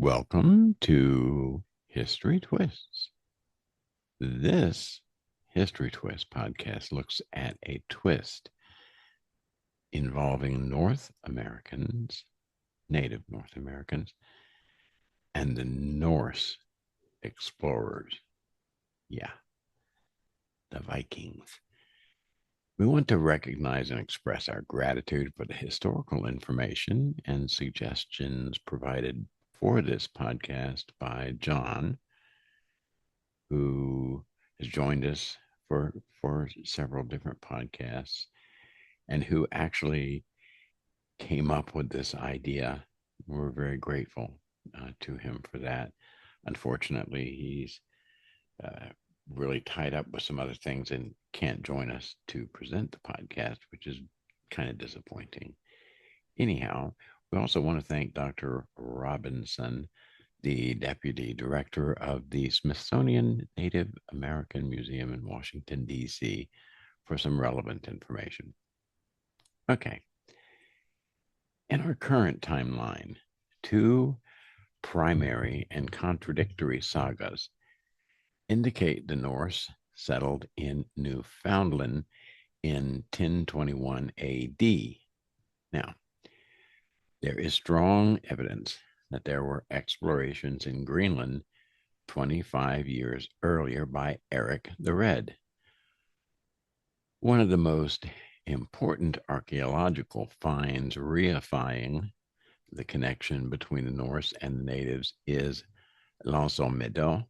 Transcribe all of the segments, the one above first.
Welcome to History Twists. This History Twist podcast looks at a twist involving North Americans, Native North Americans, and the Norse explorers. Yeah, the Vikings. We want to recognize and express our gratitude for the historical information and suggestions provided for this podcast by John, who has joined us for several different podcasts and who actually came up with this idea. We're very grateful to him for that. Unfortunately, he's uh, really tied up with some other things and can't join us to present the podcast, which is kind of disappointing. Anyhow, we also want to thank Dr. Robinson, the Deputy Director of the Smithsonian Native American Museum in Washington, D.C., for some relevant information. Okay. In our current timeline, two primary and contradictory sagas indicate the Norse settled in Newfoundland in 1021 AD. Now, there is strong evidence that there were explorations in Greenland 25 years earlier by Eric the Red. One of the most important archaeological finds reifying the connection between the Norse and the natives is L'Anse-au-Meadow,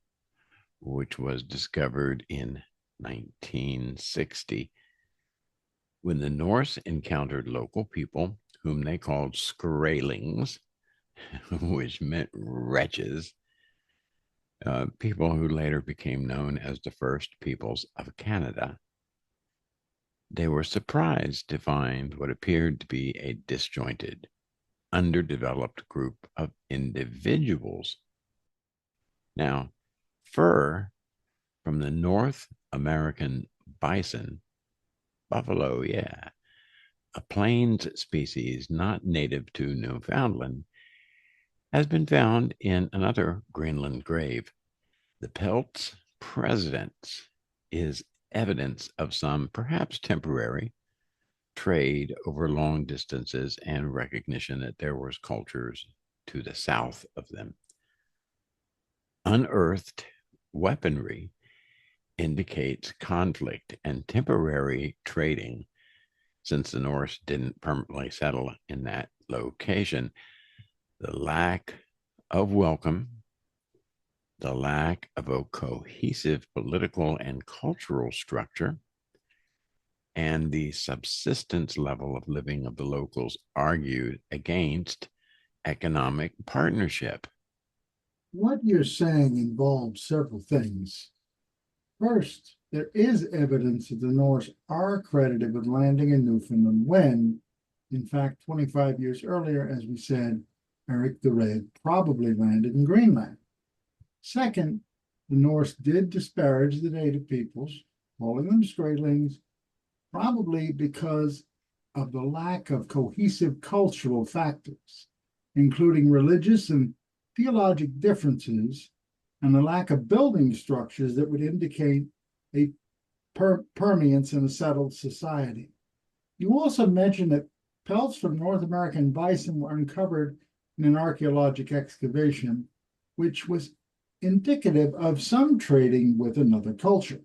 which was discovered in 1960 when the Norse encountered local people whom they called Skraelings, which meant wretches, people who later became known as the first peoples of Canada. They were surprised to find what appeared to be a disjointed, underdeveloped group of individuals. Now, fur from the North American bison, buffalo, yeah, a plains species not native to Newfoundland, has been found in another Greenland grave. The pelt's presence is evidence of some, perhaps temporary, trade over long distances and recognition that there was cultures to the south of them. Unearthed weaponry indicates conflict and temporary trading since the Norse didn't permanently settle in that location. The lack of welcome, the lack of a cohesive political and cultural structure, and the subsistence level of living of the locals argued against economic partnership. What you're saying involves several things. First, there is evidence that the Norse are credited with landing in Newfoundland when, in fact, 25 years earlier, as we said, Eric the Red probably landed in Greenland. Second, the Norse did disparage the native peoples, calling them Skraelings, probably because of the lack of cohesive cultural factors, including religious and theologic differences and the lack of building structures that would indicate a permeance in a settled society. You also mentioned that pelts from North American bison were uncovered in an archaeologic excavation, which was indicative of some trading with another culture.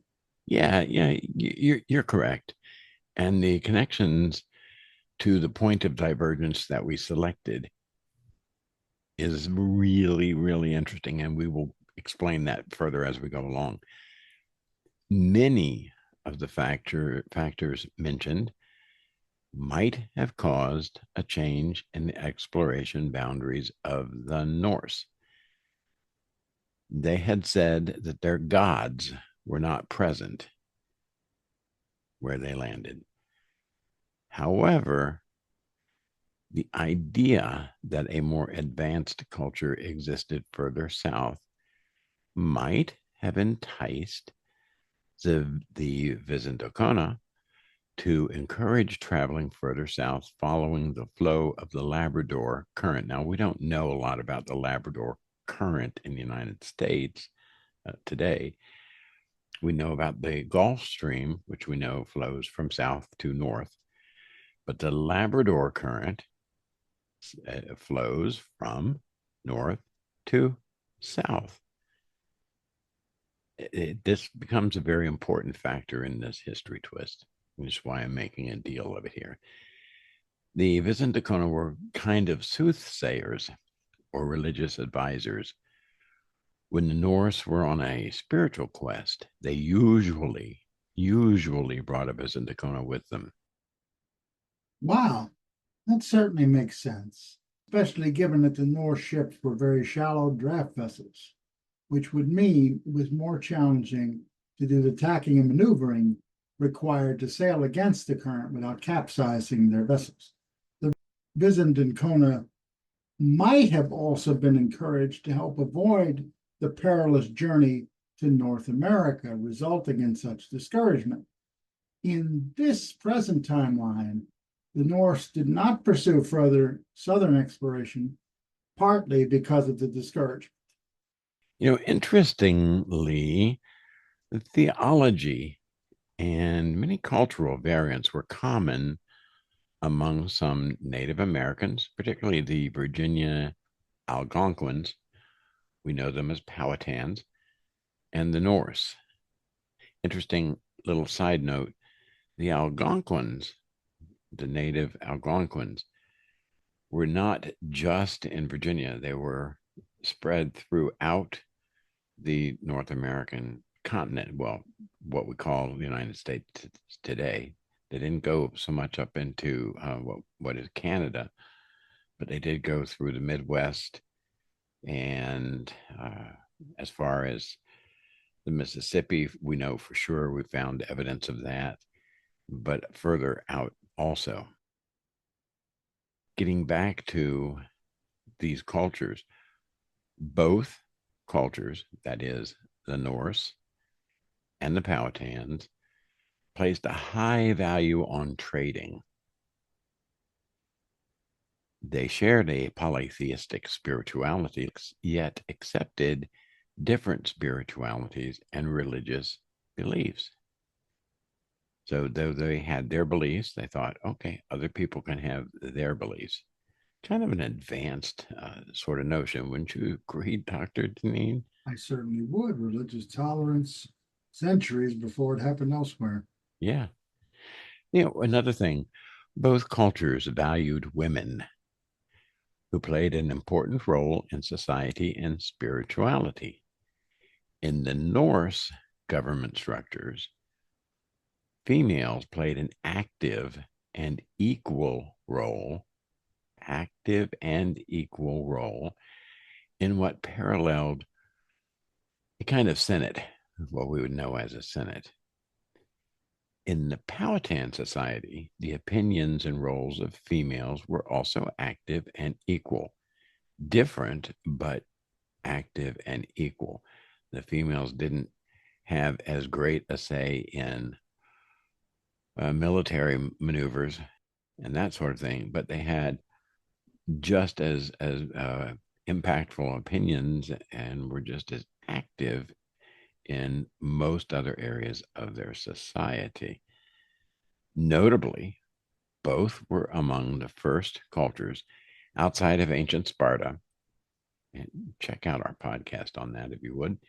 Yeah, you're correct. And the connections to the point of divergence that we selected is really, really interesting. And we will explain that further as we go along. Many of the factors mentioned might have caused a change in the exploration boundaries of the Norse. They had said that their gods were not present where they landed. However, the idea that a more advanced culture existed further south might have enticed the Visindocona to encourage traveling further south following the flow of the Labrador Current. Now, we don't know a lot about the Labrador current in the United States today. We know about the Gulf Stream, which we know flows from south to north, but the Labrador Current flows from north to south. This becomes a very important factor in this history twist, which is why I'm making a deal of it here. The Visitakona were kind of soothsayers or religious advisors. When the Norse were on a spiritual quest, they usually brought a Visitakona with them. Wow, that certainly makes sense, especially given that the Norse ships were very shallow draft vessels, which would mean it was more challenging to do the tacking and maneuvering required to sail against the current without capsizing their vessels. The Visitakona might have also been encouraged to help avoid the perilous journey to North America, resulting in such discouragement. In this present timeline, the Norse did not pursue further southern exploration, partly because of the discouragement. Interestingly, the theology and many cultural variants were common among some Native Americans, particularly the Virginia Algonquins. We know them as Powhatans, and the Norse. Interesting little side note, the Algonquins, the native Algonquins, were not just in Virginia. They were spread throughout the North American continent, well, what we call the United States today. They didn't go so much up into what is Canada, but they did go through the Midwest and as far as the Mississippi, we know for sure we found evidence of that, but further out also. Getting back to these cultures, both cultures, that is, the Norse and the Powhatans, placed a high value on trading. They shared a polytheistic spirituality, yet accepted different spiritualities and religious beliefs. So, though they had their beliefs, they thought, okay, other people can have their beliefs. Kind of an advanced sort of notion, wouldn't you agree, Dr. Deneen? I certainly would. Religious tolerance centuries before it happened elsewhere. Yeah. Another thing, both cultures valued women who played an important role in society and spirituality. In the Norse government structures, females played an active and equal role in what paralleled a kind of Senate, what we would know as a Senate. In the Powhatan society, the opinions and roles of females were also active and equal, different, but active and equal. The females didn't have as great a say in military maneuvers and that sort of thing, but they had just as impactful opinions and were just as active in most other areas of their society. Notably, both were among the first cultures outside of ancient Sparta, and check out our podcast on that if you would,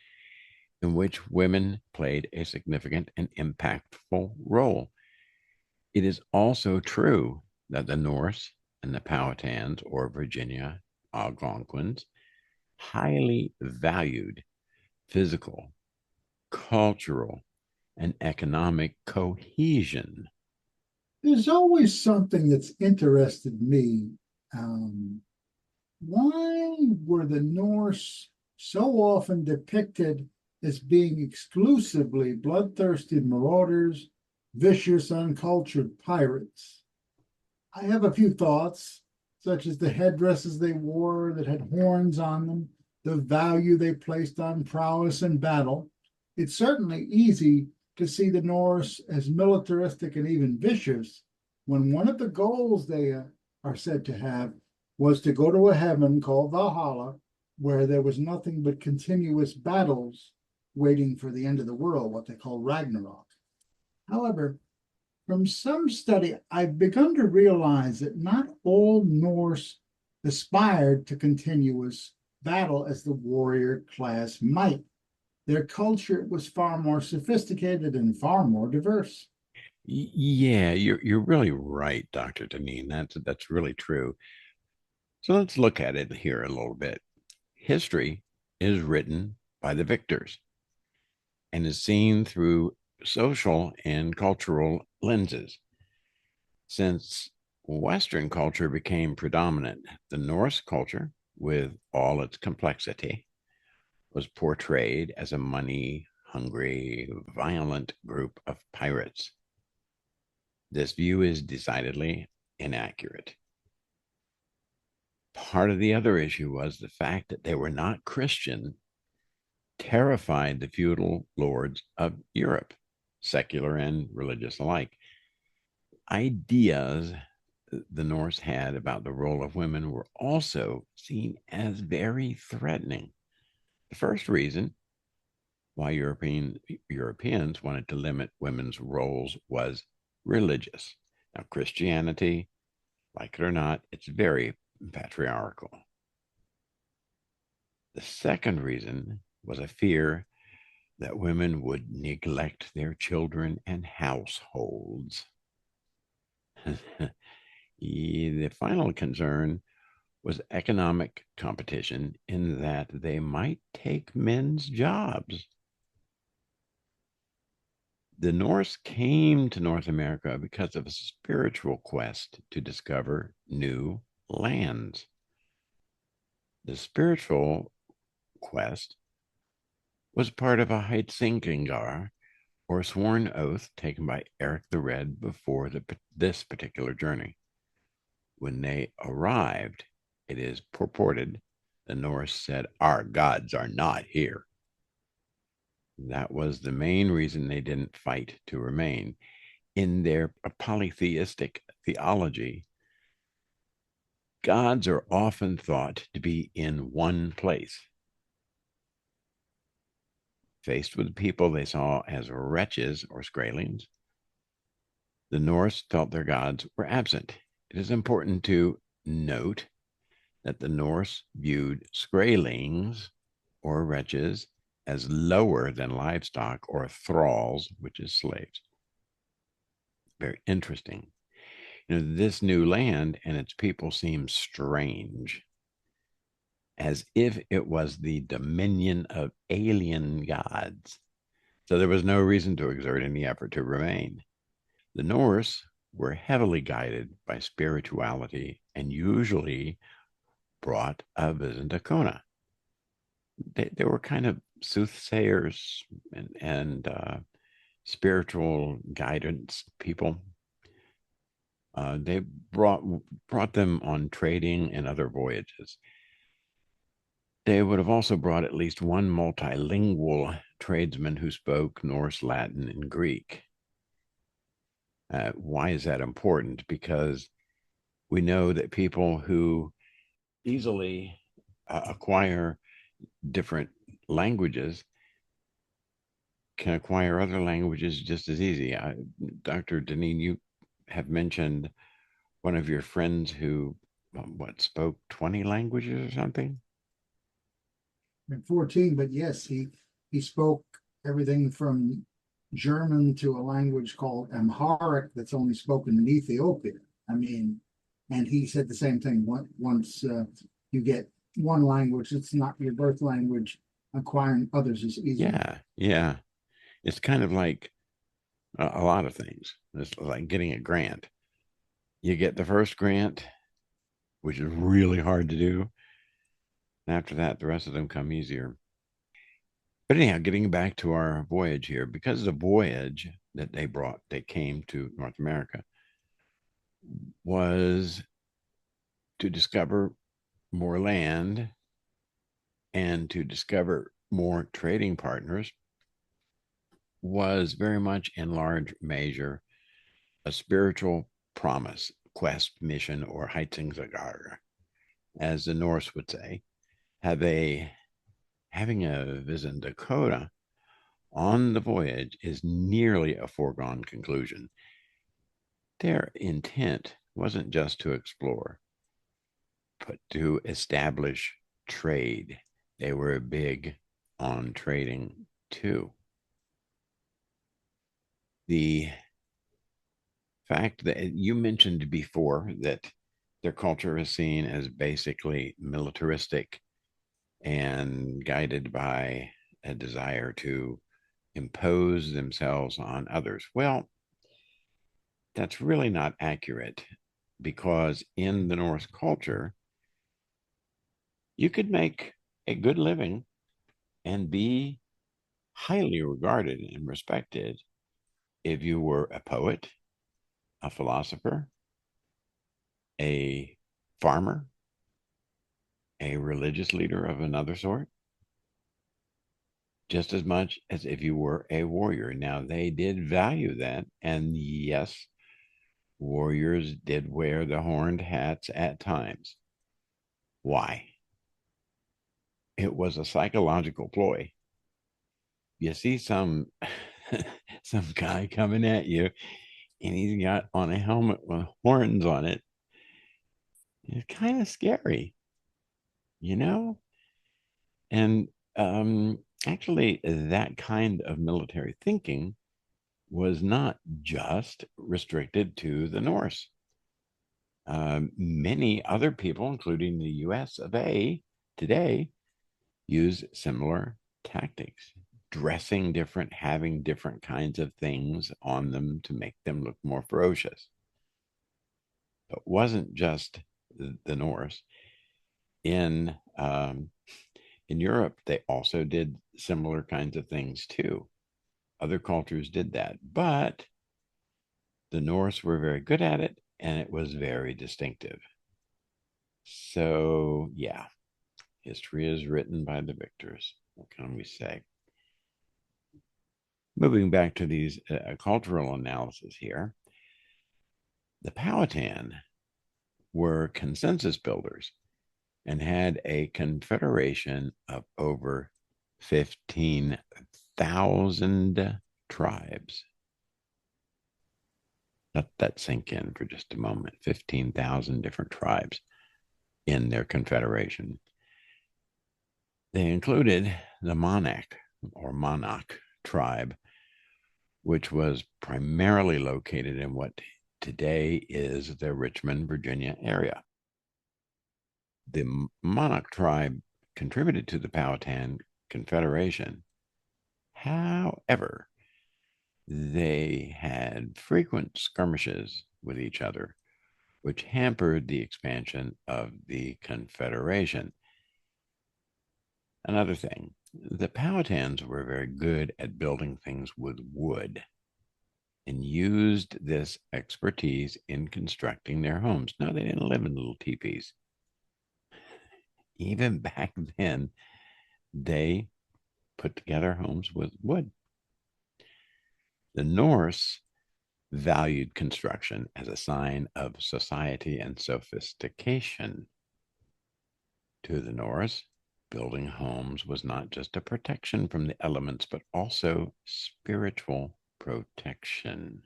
in which women played a significant and impactful role. It is also true that the Norse and the Powhatans, or Virginia Algonquins, highly valued physical, cultural, and economic cohesion. There's always something that's interested me. Um, why were the Norse so often depicted as being exclusively bloodthirsty marauders, vicious, uncultured pirates? I have a few thoughts, such as the headdresses they wore that had horns on them, the value they placed on prowess in battle. It's certainly easy to see the Norse as militaristic and even vicious when one of the goals they are said to have was to go to a heaven called Valhalla where there was nothing but continuous battles waiting for the end of the world, what they call Ragnarok. However, from some study, I've begun to realize that not all Norse aspired to continuous battle as the warrior class might. Their culture was far more sophisticated and far more diverse. Yeah, you're really right, Dr. Deneen. That's really true. So let's look at it here a little bit. History is written by the victors and is seen through social and cultural lenses. Since Western culture became predominant, the Norse culture, with all its complexity, was portrayed as a money hungry, violent group of pirates. This view is decidedly inaccurate. Part of the other issue was the fact that they were not Christian, terrified the feudal lords of Europe, secular and religious alike. Ideas the Norse had about the role of women were also seen as very threatening. The first reason why Europeans wanted to limit women's roles was religious. Now, Christianity, like it or not, it's very patriarchal. The second reason was a fear that women would neglect their children and households. The final concern was economic competition in that they might take men's jobs. The Norse came to North America because of a spiritual quest to discover new lands. The spiritual quest was part of a Heitsingingar, or sworn oath taken by Eric the Red before this particular journey. When they arrived, it is purported the Norse said, "Our gods are not here." That was the main reason they didn't fight to remain. In their polytheistic theology, gods are often thought to be in one place. Faced with people they saw as wretches or Skraelings, the Norse felt their gods were absent. It is important to note that the Norse viewed Skraelings or wretches as lower than livestock or thralls, which is slaves. Very interesting. This new land and its people seem strange, as if it was the dominion of alien gods. So there was no reason to exert any effort to remain. The Norse were heavily guided by spirituality and usually brought a Visitacuna. They were kind of soothsayers and spiritual guidance people. They brought them on trading and other voyages. They would have also brought at least one multilingual tradesman who spoke Norse, Latin, and Greek. Why is that important? Because we know that people who easily acquire different languages can acquire other languages just as easy. Dr. Deneen, you have mentioned one of your friends who, what, spoke 20 languages or something? At 14, but yes, he spoke everything from German to a language called Amharic that's only spoken in Ethiopia. I mean, and he said the same thing. Once you get one language, it's not your birth language, acquiring others is easier. Yeah, yeah. It's kind of like a lot of things. It's like getting a grant. You get the first grant, which is really hard to do. And after that, the rest of them come easier. But anyhow, getting back to our voyage here, because the voyage that they came to North America was to discover more land and to discover more trading partners, was very much in large measure a spiritual promise, quest, mission, or Heitsingagar, as the Norse would say. have a having a visit in Dakota on the voyage is nearly a foregone conclusion. Their intent wasn't just to explore, but to establish trade. They were big on trading too. The fact that you mentioned before that their culture is seen as basically militaristic and guided by a desire to impose themselves on others. Well, that's really not accurate because in the Norse culture, you could make a good living and be highly regarded and respected if you were a poet, a philosopher, a farmer, a religious leader of another sort, just as much as if you were a warrior. Now, they did value that. And yes, warriors did wear the horned hats at times. Why? It was a psychological ploy. You see some guy coming at you and he's got on a helmet with horns on it. It's kind of scary, you know? And actually, that kind of military thinking was not just restricted to the Norse. Many other people, including the US of A today, use similar tactics, dressing different, having different kinds of things on them to make them look more ferocious. It wasn't just the Norse. In Europe, they also did similar kinds of things too. Other cultures did that, but the Norse were very good at it, and it was very distinctive. So, yeah, history is written by the victors. What can we say? Moving back to these cultural analysis here, the Powhatan were consensus builders and had a confederation of over 15,000 tribes. Let that sink in for just a moment. 15,000 different tribes in their confederation. They included the Monarch tribe, which was primarily located in what today is the Richmond, Virginia area. The Monarch tribe contributed to the Powhatan Confederation. However, they had frequent skirmishes with each other, which hampered the expansion of the Confederation. Another thing, the Powhatans were very good at building things with wood and used this expertise in constructing their homes. No, they didn't live in little teepees. Even back then, they put together homes with wood. The Norse valued construction as a sign of society and sophistication. To the Norse, building homes was not just a protection from the elements, but also spiritual protection.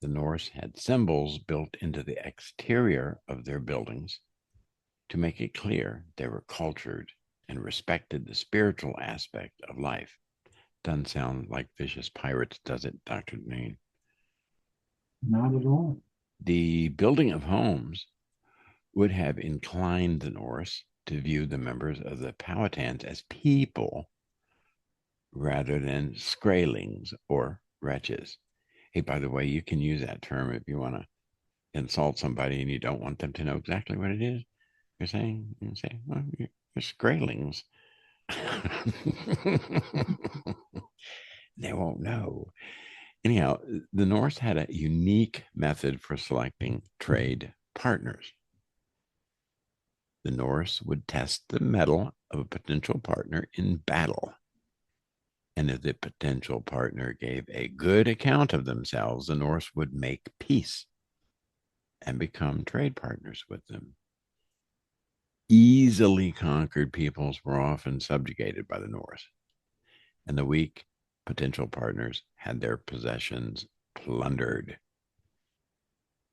The Norse had symbols built into the exterior of their buildings to make it clear they were cultured and respected the spiritual aspect of life. Doesn't sound like vicious pirates, does it, Dr. Dean? Not at all. The building of homes would have inclined the Norse to view the members of the Powhatans as people rather than skraelings or wretches. Hey, by the way, you can use that term if you want to insult somebody and you don't want them to know exactly what it is. You're saying, you say, well, you're skraelings. They won't know. Anyhow, the Norse had a unique method for selecting trade partners. The Norse would test the mettle of a potential partner in battle. And if the potential partner gave a good account of themselves, the Norse would make peace and become trade partners with them. easily conquered peoples were often subjugated by the Norse, and the weak potential partners had their possessions plundered.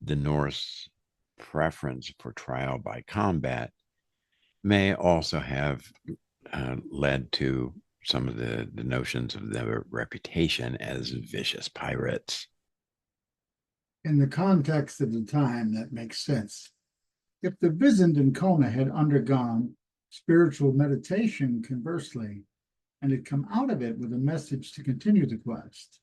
The Norse preference for trial by combat may also have led to some of the notions of their reputation as vicious pirates. In the context of the time, that makes sense. If the Visent and Kona had undergone spiritual meditation, conversely, and had come out of it with a message to continue the quest,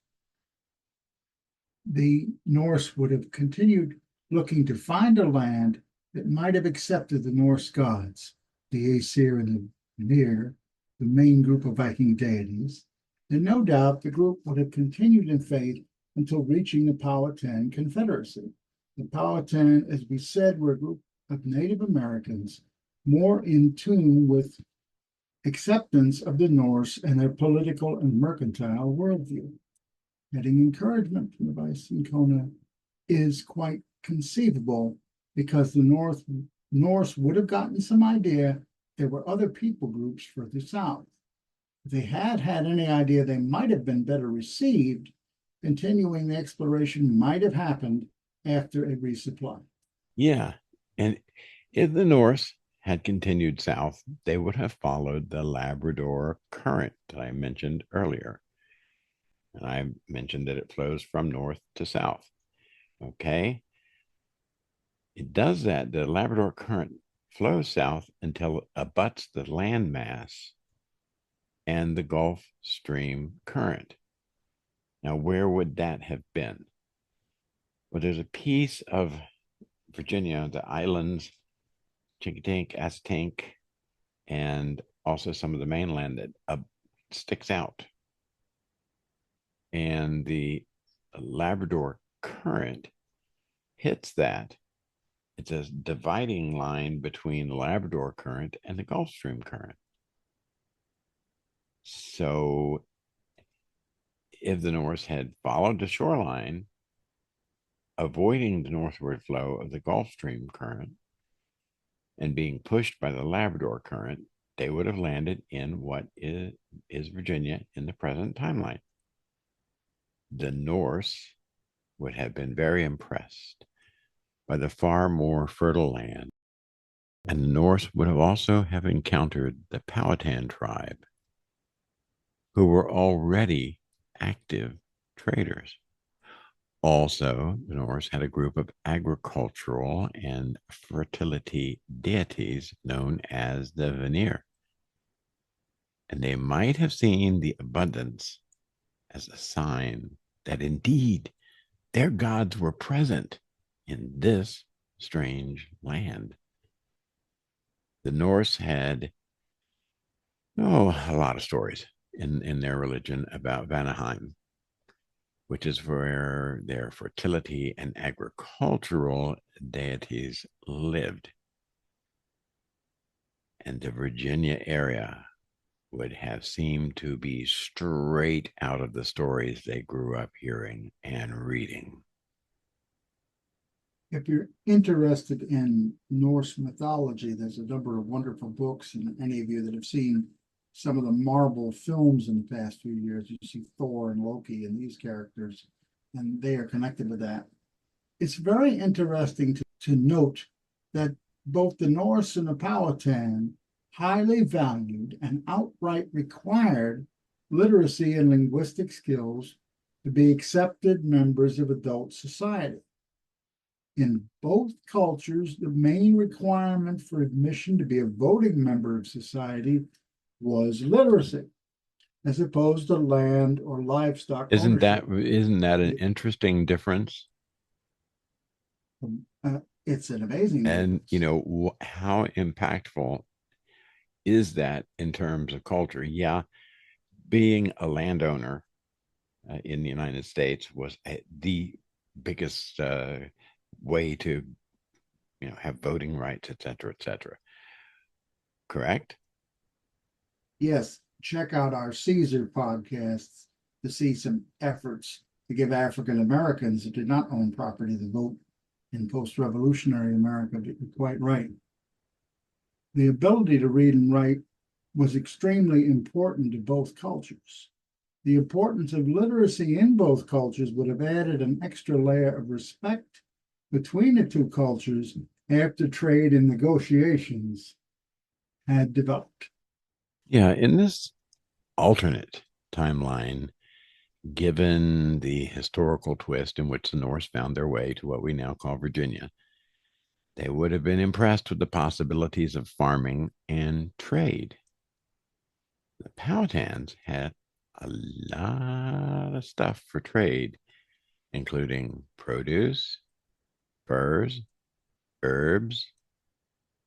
the Norse would have continued looking to find a land that might have accepted the Norse gods, the Aesir and the Vanir, the main group of Viking deities, and no doubt the group would have continued in faith until reaching the Powhatan Confederacy. The Powhatan, as we said, were a group of Native Americans more in tune with acceptance of the Norse and their political and mercantile worldview. Getting encouragement from the Viking Kona is quite conceivable because the Norse would have gotten some idea there were other people groups further south. If they had had any idea they might have been better received, continuing the exploration might have happened after a resupply. Yeah. And if the Norse had continued south, they would have followed the Labrador Current that I mentioned earlier. And I mentioned that it flows from north to south. Okay. It does that. The Labrador Current flows south until it abuts the landmass and the Gulf Stream current. Now, where would that have been? Well, there's a piece of Virginia, the islands, Chinkatink, Astank, and also some of the mainland that sticks out. And the Labrador Current hits that. It's a dividing line between the Labrador Current and the Gulf Stream current. So if the Norse had followed the shoreline, avoiding the northward flow of the Gulf Stream current and being pushed by the Labrador Current, they would have landed in what is Virginia in the present timeline. The Norse would have been very impressed by the far more fertile land, and the Norse would have also have encountered the Powhatan tribe, who were already active traders. Also, the Norse had a group of agricultural and fertility deities known as the Vanir. And they might have seen the abundance as a sign that indeed their gods were present in this strange land. The Norse had a lot of stories in their religion about Vanaheim, which is where their fertility and agricultural deities lived. And the Virginia area would have seemed to be straight out of the stories they grew up hearing and reading. If you're interested in Norse mythology, there's a number of wonderful books, and any of you that have seen some of the Marvel films in the past few years, you see Thor and Loki and these characters, and they are connected with that. It's very interesting to note that both the Norse and the Powhatan highly valued and outright required literacy and linguistic skills to be accepted members of adult society. In both cultures, the main requirement for admission to be a voting member of society was literacy, as opposed to land or livestock ownership. Isn't that an interesting difference? It's an amazing And difference. how impactful is that in terms of culture? Yeah, being a landowner in the United States was the biggest way to have voting rights, et cetera, et cetera. Correct? Yes, check out our Caesar podcasts to see some efforts to give African Americans that did not own property the vote in post-revolutionary America. You're quite right. The ability to read and write was extremely important to both cultures. The importance of literacy in both cultures would have added an extra layer of respect between the two cultures after trade and negotiations had developed. Yeah, in this alternate timeline, given the historical twist in which the Norse found their way to what we now call Virginia, they would have been impressed with the possibilities of farming and trade. The Powhatans had a lot of stuff for trade, including produce, furs, herbs,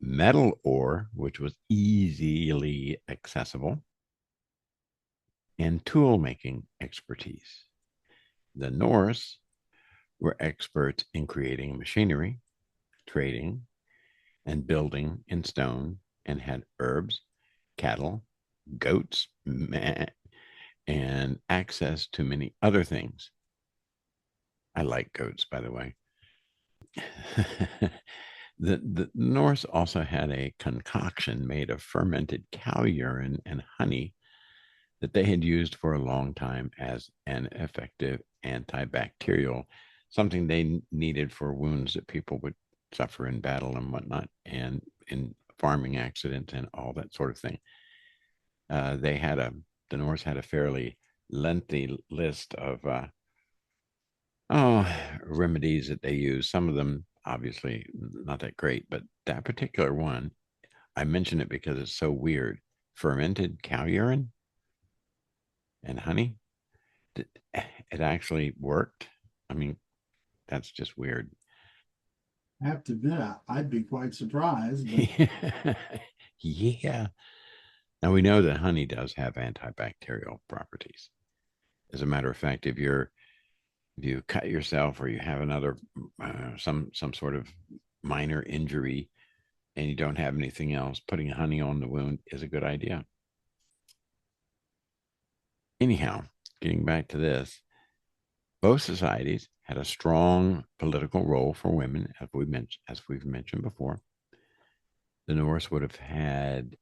metal ore, which was easily accessible, and tool making expertise. The Norse were experts in creating machinery, trading, and building in stone, and had herbs, cattle, goats, and access to many other things. I like goats, by the way. The Norse also had a concoction made of fermented cow urine and honey that they had used for a long time as an effective antibacterial, something they needed for wounds that people would suffer in battle and whatnot, and in farming accidents and all that sort of thing. They had the Norse had a fairly lengthy list of remedies that they use. Some of them obviously not that great, but that particular one, I mention it because it's so weird. Fermented cow urine and honey. It actually worked. I mean, that's just weird. I have to admit, I'd be quite surprised, but Yeah. Now we know that honey does have antibacterial properties. As a matter of fact, if you cut yourself or you have another some sort of minor injury and you don't have anything else, putting honey on the wound is a good idea. Anyhow, getting back to this, both societies had a strong political role for women, as we've mentioned before. The Norse would have had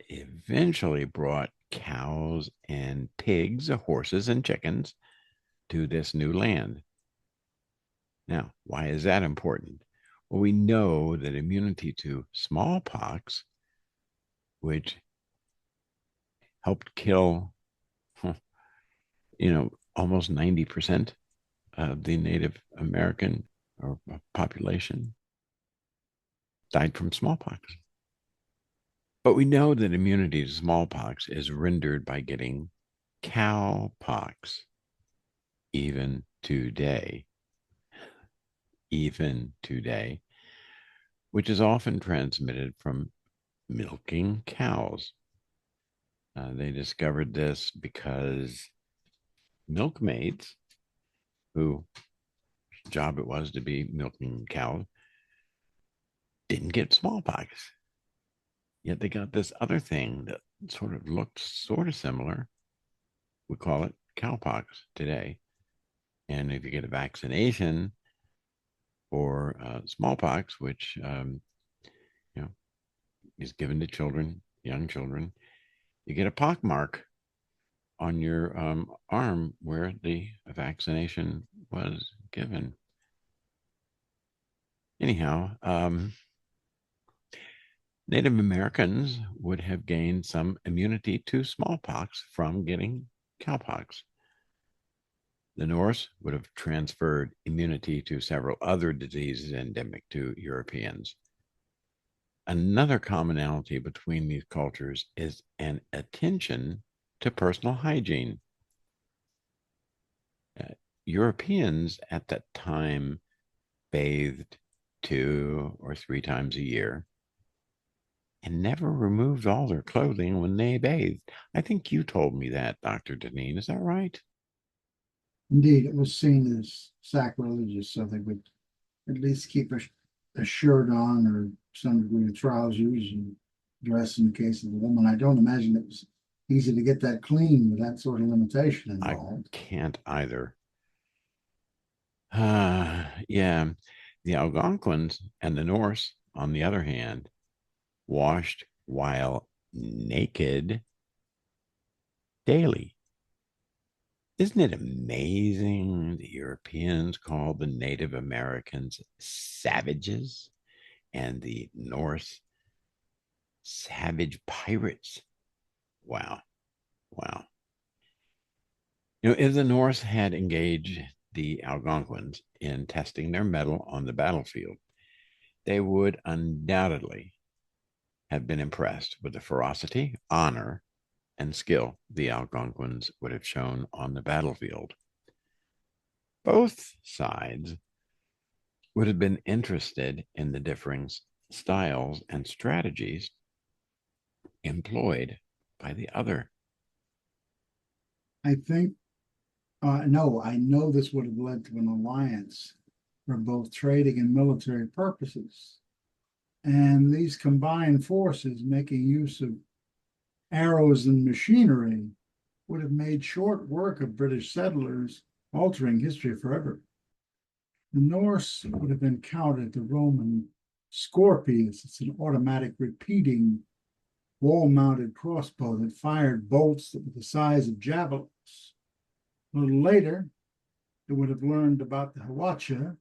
eventually brought cows and pigs, horses and chickens to this new land. Now, why is that important? Well, we know that immunity to smallpox, which helped kill, almost 90% of the Native American or population, died from smallpox. But we know that immunity to smallpox is rendered by getting cowpox even today, even today, which is often transmitted from milking cows. They discovered this because milkmaids, whose job it was to be milking cows, didn't get smallpox. Yet they got this other thing that sort of looked sort of similar. We call it cowpox today. And if you get a vaccination for smallpox, which you know is given to children, young children, you get a pock mark on your arm where the vaccination was given. Anyhow, Native Americans would have gained some immunity to smallpox from getting cowpox. The Norse would have transferred immunity to several other diseases endemic to Europeans. Another commonality between these cultures is an attention to personal hygiene. Uh, Europeans at that time bathed 2 or 3 times a year and never removed all their clothing when they bathed. I think you told me that, Dr. Deneen. Is that right? indeed it was seen as sacrilegious, so they would at least keep a shirt on or some degree of trousers and dress in the case of a woman. I don't imagine it was easy to get that clean with that sort of limitation I involved. can't either. Yeah. The Algonquins and the Norse, on the other hand, washed while naked daily. Isn't it amazing the Europeans called the Native Americans savages and the Norse savage pirates? Wow. Wow. If the Norse had engaged the Algonquins in testing their mettle on the battlefield, they would undoubtedly have been impressed with the ferocity, honor, and skill the Algonquins would have shown on the battlefield. Both sides would have been interested in the differing styles and strategies employed by the other. I think, no, I know this would have led to an alliance for both trading and military purposes. And these combined forces making use of arrows and machinery would have made short work of British settlers, altering history forever. The Norse would have encountered the Roman Scorpius. It's an automatic repeating wall-mounted crossbow that fired bolts that were the size of javelins. A little later, they would have learned about the Hwacha,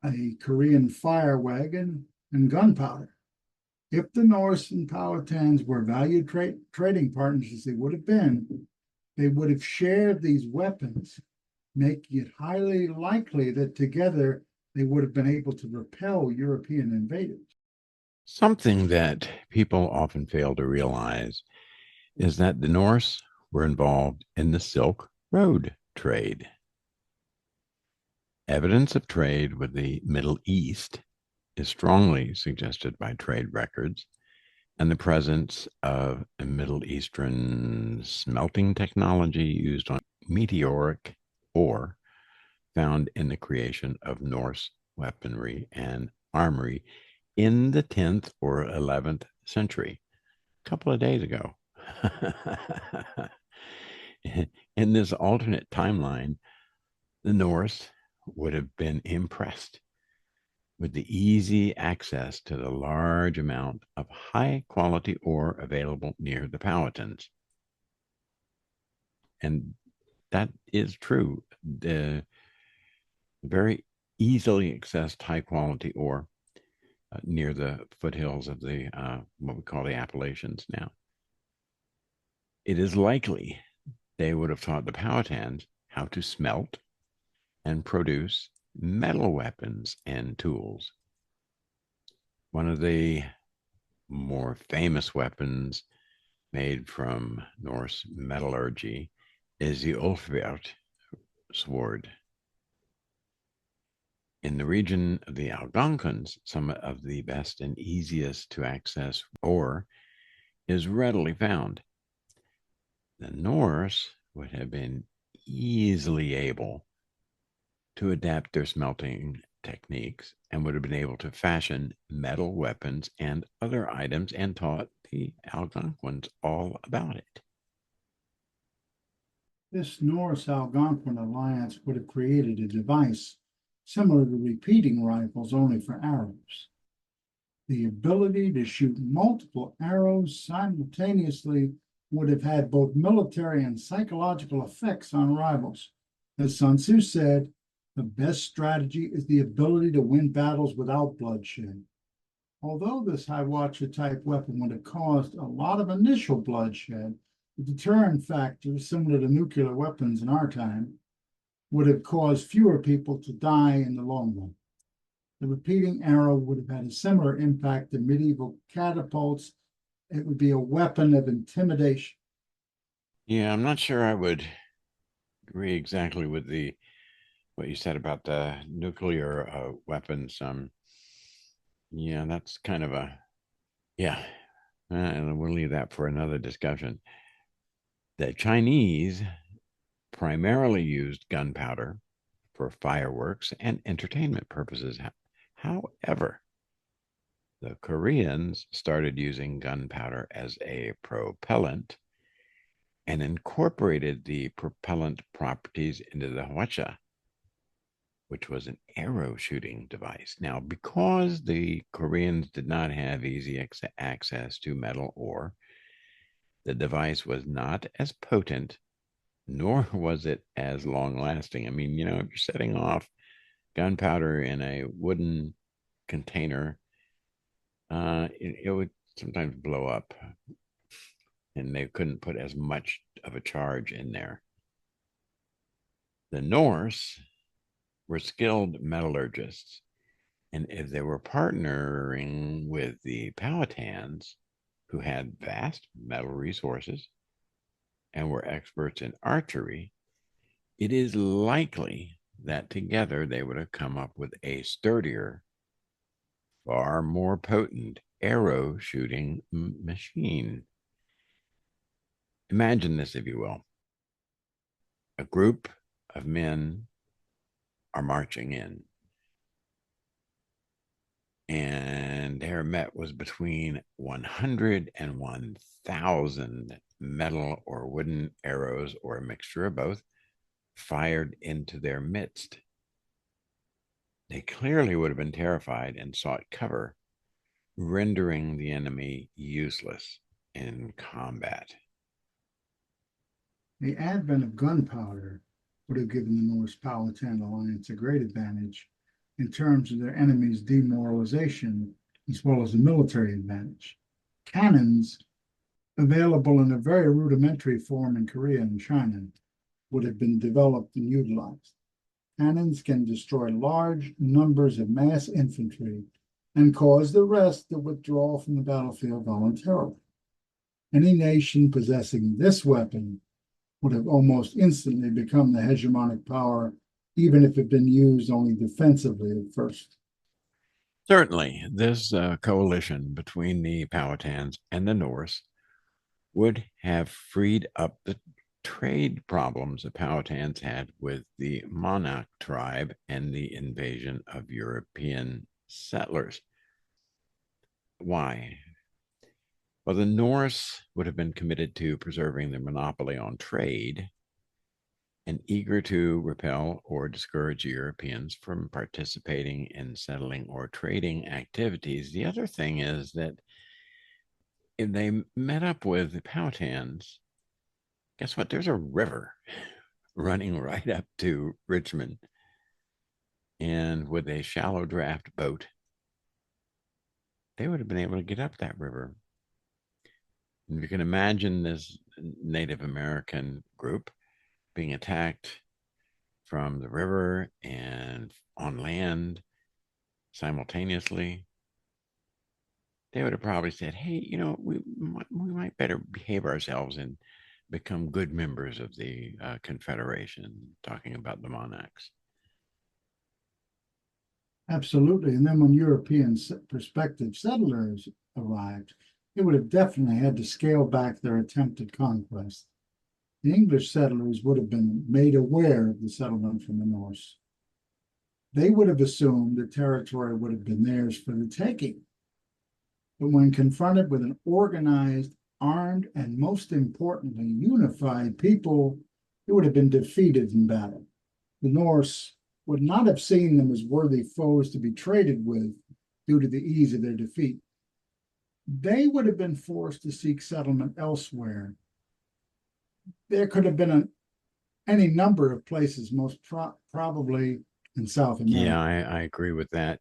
a Korean fire wagon, and gunpowder. If the Norse and Powhatans were valued trading partners as they would have been, they would have shared these weapons, making it highly likely that together they would have been able to repel European invaders. Something that people often fail to realize is that the Norse were involved in the Silk Road trade. Evidence of trade with the Middle East is strongly suggested by trade records and the presence of a Middle Eastern smelting technology used on meteoric ore found in the creation of Norse weaponry and armory in the 10th or 11th century, a couple of days ago. In this alternate timeline, the Norse would have been impressed with the easy access to the large amount of high quality ore available near the Powhatans. And that is true. The very easily accessed high quality ore near the foothills of the what we call the Appalachians now. It is likely they would have taught the Powhatans how to smelt and produce metal weapons and tools. One of the more famous weapons made from Norse metallurgy is the Ulfvert sword. In the region of the Algonquins, some of the best and easiest to access ore is readily found. The Norse would have been easily able to adapt their smelting techniques and would have been able to fashion metal weapons and other items and taught the Algonquins all about it. This Norse Algonquin alliance would have created a device similar to repeating rifles only for arrows. The ability to shoot multiple arrows simultaneously would have had both military and psychological effects on rivals. As Sun Tzu said, the best strategy is the ability to win battles without bloodshed. Although this Hiwacha type weapon would have caused a lot of initial bloodshed, the deterrent factor, similar to nuclear weapons in our time, would have caused fewer people to die in the long run. The repeating arrow would have had a similar impact to medieval catapults. It would be a weapon of intimidation. Yeah, I'm not sure I would agree exactly with the what you said about the nuclear weapons. Yeah, that's kind of a yeah, and we'll leave that for another discussion. The Chinese primarily used gunpowder for fireworks and entertainment purposes. However, the Koreans started using gunpowder as a propellant and incorporated the propellant properties into the hwacha. which was an arrow shooting device. Now, because the Koreans did not have easy access to metal ore, the device was not as potent, nor was it as long lasting. I mean, if you're setting off gunpowder in a wooden container, it would sometimes blow up, and they couldn't put as much of a charge in there. The Norse were skilled metallurgists, and if they were partnering with the Powhatans, who had vast metal resources and were experts in archery, it is likely that together they would have come up with a sturdier, far more potent arrow shooting machine. Imagine this, if you will. A group of men are marching in, and their met was between 100 and 1,000 metal or wooden arrows, or a mixture of both, fired into their midst. They clearly would have been terrified and sought cover, rendering the enemy useless in combat. The advent of gunpowder would have given the Norse Powhatan alliance a great advantage in terms of their enemy's demoralization as well as a military advantage. Cannons, available in a very rudimentary form in Korea and China, would have been developed and utilized. Cannons can destroy large numbers of mass infantry and cause the rest to withdraw from the battlefield voluntarily. Any nation possessing this weapon would have almost instantly become the hegemonic power, even if it had been used only defensively at first. Certainly, this coalition between the Powhatans and the Norse would have freed up the trade problems the Powhatans had with the Monarch tribe and the invasion of European settlers. Why? Well, the Norse would have been committed to preserving their monopoly on trade and eager to repel or discourage Europeans from participating in settling or trading activities. The other thing is that if they met up with the Powhatans, guess what? There's a river running right up to Richmond. And with a shallow draft boat, they would have been able to get up that river. And you can imagine this Native American group being attacked from the river and on land simultaneously. They would have probably said, hey, we might better behave ourselves and become good members of the Confederation, talking about the monarchs. Absolutely. And then when European prospective settlers arrived, they would have definitely had to scale back their attempted conquest. The English settlers would have been made aware of the settlement from the Norse. They would have assumed the territory would have been theirs for the taking. But when confronted with an organized, armed, and most importantly, unified people, it would have been defeated in battle. The Norse would not have seen them as worthy foes to be traded with due to the ease of their defeat. They would have been forced to seek settlement elsewhere. There could have been any number of places, most probably in South Yeah, America. I agree with that.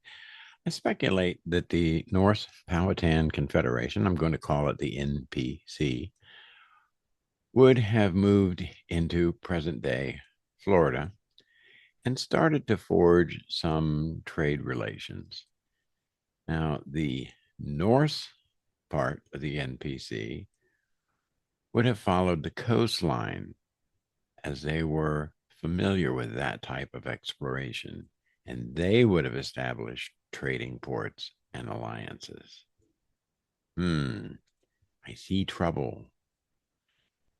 I speculate that the Norse Powhatan Confederation, I'm going to call it the NPC, would have moved into present day Florida and started to forge some trade relations. Now, the Norse part of the NPC would have followed the coastline, as they were familiar with that type of exploration, and they would have established trading ports and alliances. I see trouble.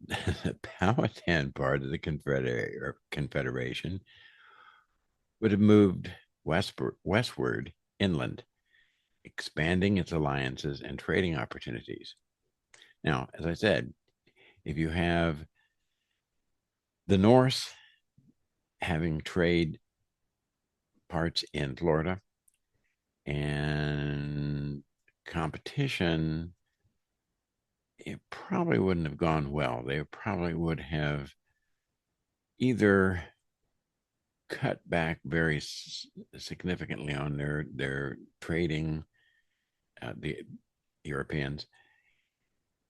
The Powhatan part of the Confederation would have moved westward inland, expanding its alliances and trading opportunities. Now, as I said, if you have the Norse having trade parts in Florida, and competition, it probably wouldn't have gone well. They probably would have either cut back very significantly on their trading, the Europeans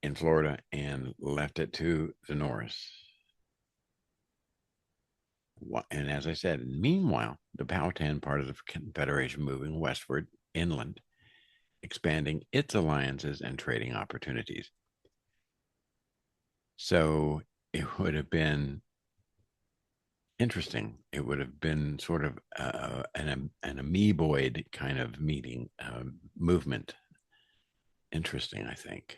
in Florida, and left it to the Norse. And as I said, meanwhile, the Powhatan part of the Confederation moving westward inland, expanding its alliances and trading opportunities. So it would have been interesting. It would have been sort of an amoeboid kind of meeting, movement. Interesting, I think.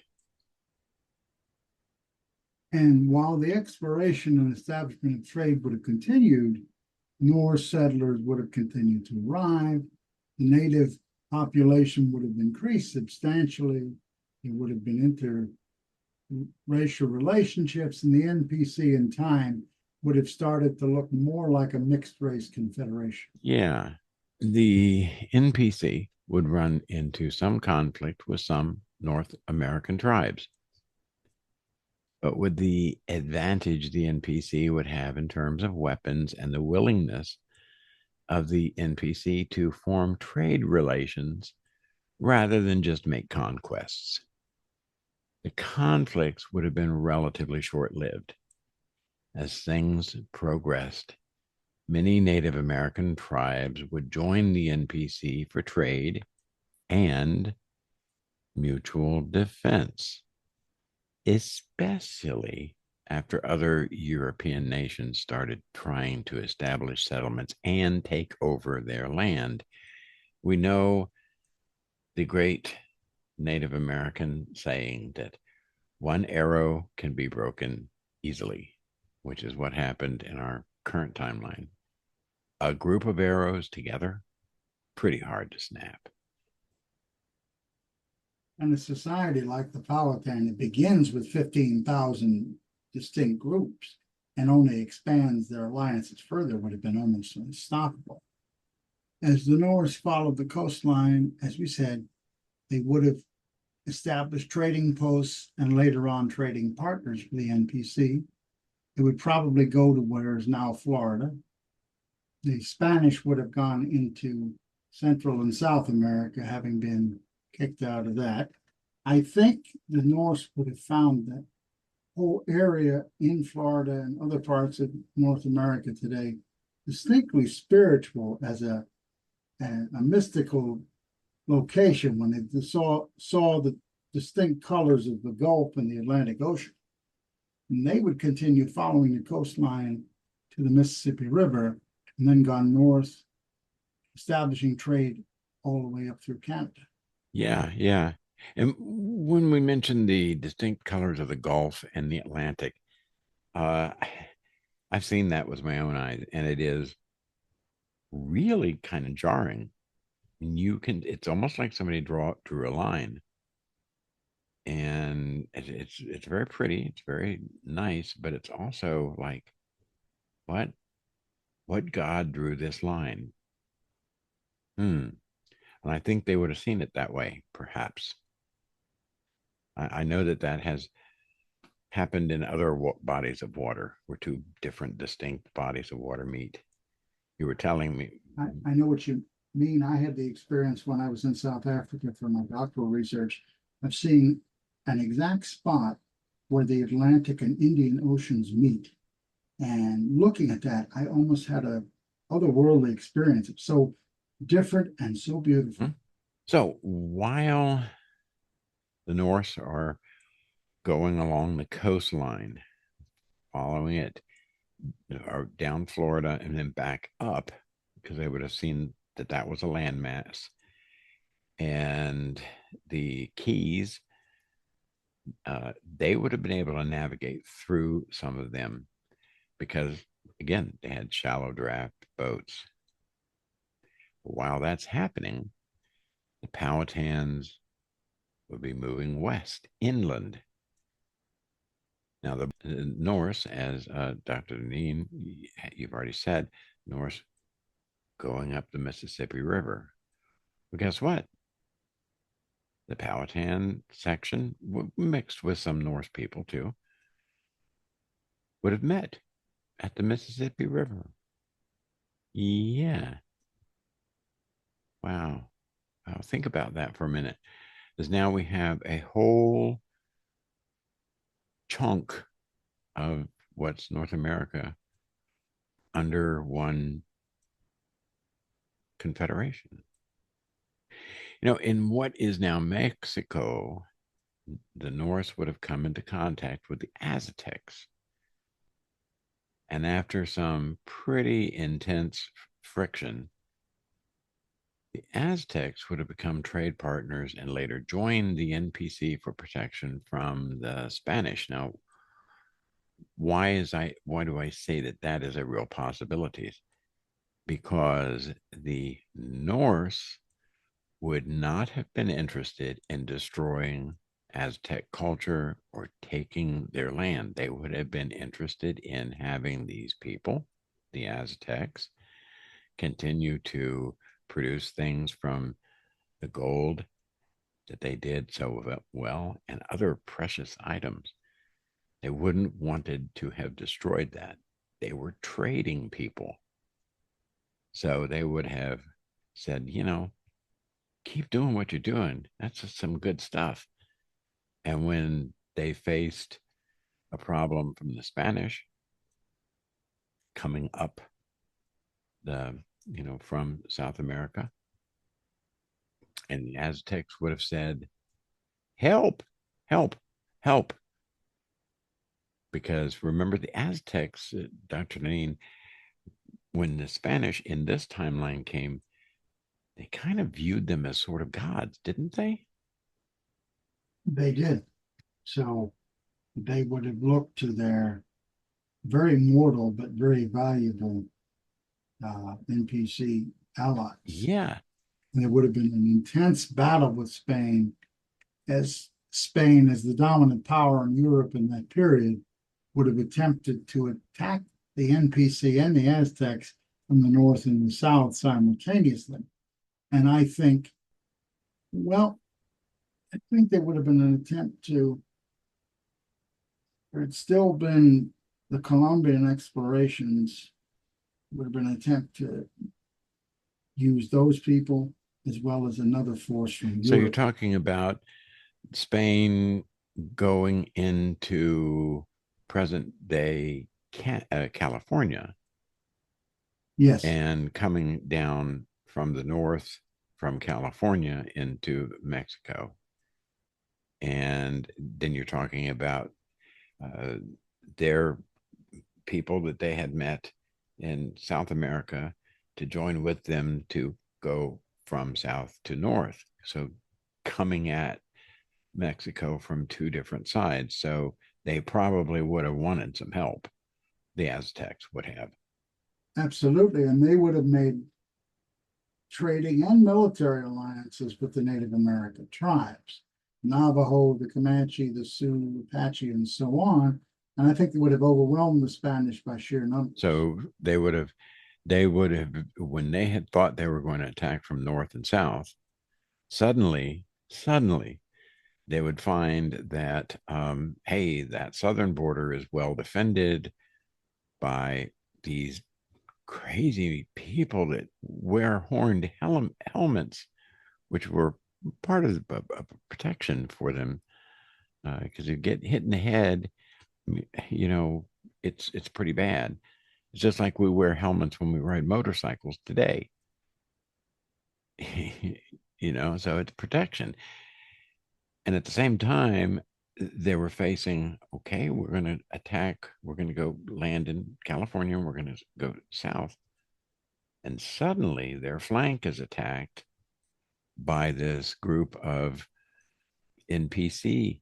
And while the exploration and establishment of trade would have continued, Norse settlers would have continued to arrive. The native population would have increased substantially. There would have been interracial relationships, and the NPC in time would have started to look more like a mixed race confederation. Yeah. The NPC would run into some conflict with some North American tribes. But with the advantage the NPC would have in terms of weapons and the willingness of the NPC to form trade relations rather than just make conquests, the conflicts would have been relatively short lived. As things progressed, many Native American tribes would join the NPC for trade and mutual defense, especially after other European nations started trying to establish settlements and take over their land. We know the great Native American saying that one arrow can be broken easily, which is what happened in our current timeline. A group of arrows together, pretty hard to snap. And a society like the Powhatan, it begins with 15,000 distinct groups and only expands their alliances further, would have been almost unstoppable. As the Norse followed the coastline, as we said, they would have established trading posts and later on trading partners for the NPC. It would probably go to where is now Florida. The Spanish would have gone into Central and South America, having been kicked out of that. I think the Norse would have found that whole area in Florida and other parts of North America today distinctly spiritual as a mystical location when they saw the distinct colors of the Gulf and the Atlantic Ocean. And they would continue following the coastline to the Mississippi River and then gone north, establishing trade all the way up through Canada. Yeah, yeah. And when we mentioned the distinct colors of the Gulf and the Atlantic, uh, I've seen that with my own eyes, and it is really kind of jarring. It's almost like somebody drew a line, and it's very pretty, it's very nice, but it's also like, what what God drew this line? Hmm. And I think they would have seen it that way, perhaps. I know that has happened in other bodies of water where two different distinct bodies of water meet. You were telling me. I know what you mean. I had the experience when I was in South Africa for my doctoral research of seeing an exact spot where the Atlantic and Indian Oceans meet. And looking at that, I almost had a otherworldly experience. It's so different and so beautiful. So while the Norse are going along the coastline, following it, or down Florida and then back up, because they would have seen that was a landmass, and the Keys, they would have been able to navigate through some of them because, again, they had shallow draft boats. While that's happening, the Powhatans would be moving west, inland. Now, the Norse, as Dr. Deneen, you've already said, Norse going up the Mississippi River. Well, guess what? The Powhatan section, mixed with some Norse people too, would have met at the Mississippi River. Yeah. Wow. Wow. Think about that for a minute. Because now we have a whole chunk of what's North America under one confederation. In what is now Mexico, the Norse would have come into contact with the Aztecs. And after some pretty intense friction, the Aztecs would have become trade partners and later joined the NPC for protection from the Spanish. Now, why do I say that that is a real possibility? Because the Norse would not have been interested in destroying Aztec culture or taking their land. They would have been interested in having these people, the Aztecs, continue to produce things from the gold that they did so well and other precious items. They wouldn't wanted to have destroyed that. They were trading people. So they would have said, keep doing what you're doing. That's just some good stuff. And when they faced a problem from the Spanish coming up from South America, and the Aztecs would have said, help, help, help. Because remember, the Aztecs, Dr. Nanine, when the Spanish in this timeline came, they kind of viewed them as sort of gods, didn't they? They did. So they would have looked to their very mortal but very valuable NPC allies. Yeah. And there would have been an intense battle with Spain, as Spain, as the dominant power in Europe in that period, would have attempted to attack the NPC and the Aztecs from the north and the south simultaneously. And well, I think there would have been an attempt to, there had still been the Colombian explorations, would have been an attempt to use those people as well as another force from So you're Europe. talking about Spain going into present day California Yes, and coming down from the north from California into Mexico. And then you're talking about uh, their people that they had met in South America to join with them to go from south to north. So coming at Mexico from two different sides. So they probably would have wanted some help. The Aztecs would have. absolutely. And they would have made trading and military alliances with the Native American tribes, Navajo, the Comanche, the Sioux, the Apache, and so on. And I think they would have overwhelmed the Spanish by sheer numbers. So when they had thought they were going to attack from north and south, suddenly, they would find that, hey, that southern border is well defended by these crazy people that wear horned helmets, which were part of protection for them. Because you get hit in the head, you know, it's pretty bad. It's just like we wear helmets when we ride motorcycles today. So it's protection. And at the same time, they were facing, okay, we're going to attack, we're going to go land in California, and we're going to go south. And suddenly their flank is attacked by this group of NPC,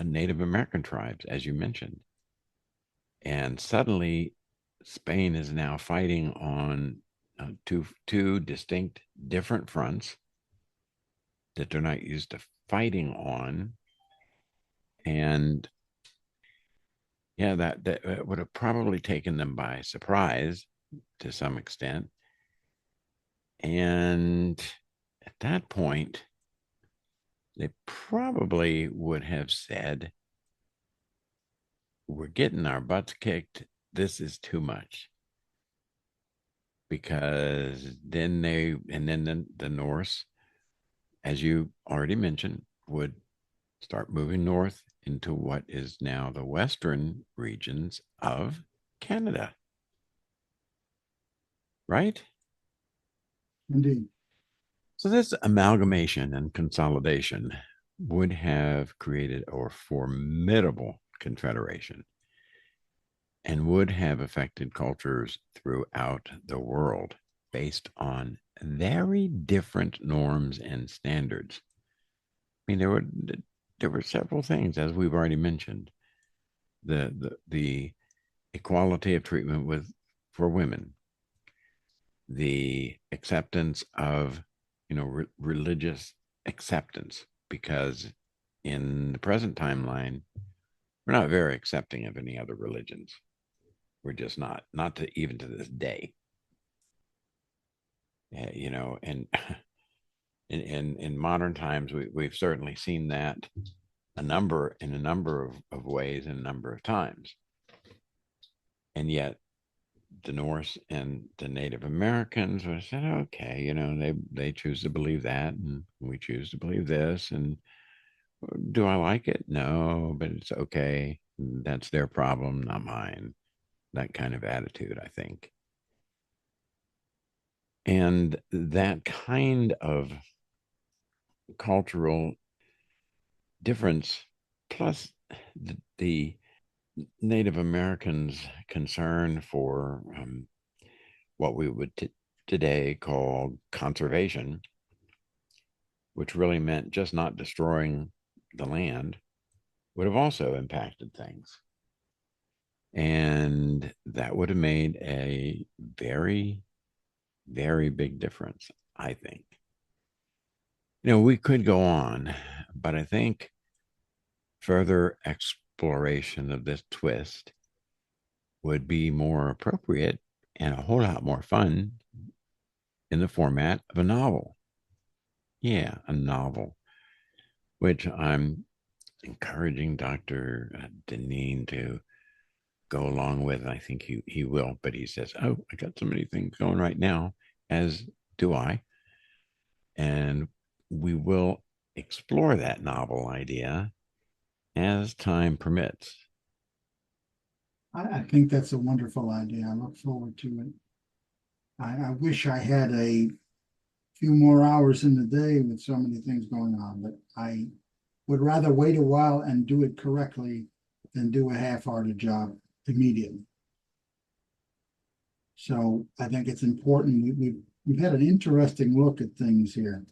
Native American tribes, as you mentioned. And suddenly Spain is now fighting on two distinct different fronts that they're not used to fighting on. And yeah, that would have probably taken them by surprise to some extent. And at that point, they probably would have said, we're getting our butts kicked. This is too much. Because then the Norse, as you already mentioned, would start moving north into what is now the western regions of Canada, right? Indeed. So this amalgamation and consolidation would have created a formidable confederation and would have affected cultures throughout the world based on very different norms and standards. I mean, there were several things, as we've already mentioned, the equality of treatment with for women, the acceptance of religious acceptance, because in the present timeline we're not very accepting of any other religions. We're just not to even to this day. And in modern times we've certainly seen that in a number of ways and a number of times. And yet the Norse and the Native Americans would have said, okay, they choose to believe that, and we choose to believe this. And do I like it? No, but it's okay. That's their problem, not mine. That kind of attitude, I think. And that kind of cultural difference, plus the Native Americans' concern for what we would today call conservation, which really meant just not destroying the land, would have also impacted things. And that would have made a very, very big difference, I think. We could go on, but I think further exploration of this twist would be more appropriate and a whole lot more fun in the format of a novel. Yeah, a novel, which I'm encouraging Dr. Deneen to go along with. I think he will, but he says, oh, I got so many things going right now, as do I. And we will explore that novel idea as time permits. I think that's a wonderful idea. I look forward to it. I wish I had a few more hours in the day with so many things going on, but I would rather wait a while and do it correctly than do a half-hearted job immediately. So I think it's important. We've had an interesting look at things here,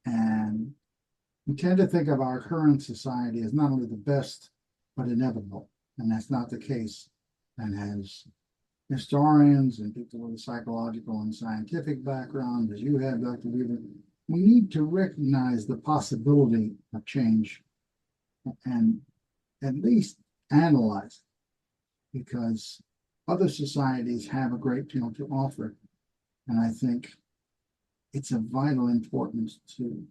and we tend to think of our current society as not only the best but inevitable, and that's not the case. And as historians and people with a psychological and scientific background, as you have, Dr. Weaver, we need to recognize the possibility of change and at least analyze it, because other societies have a great deal to offer. And I think it's of vital importance to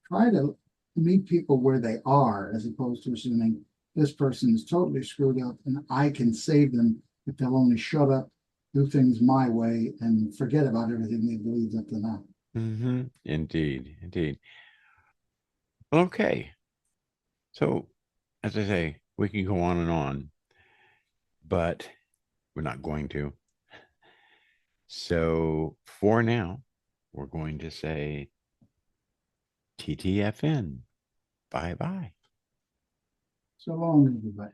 try to meet people where they are, as opposed to assuming this person is totally screwed up and I can save them if they'll only shut up, do things my way, and forget about everything they believed up to now. Mm-hmm. Indeed, indeed. Okay. So, as I say, we can go on, but we're not going to. So, for now, we're going to say TTFN. Bye bye. So long, everybody.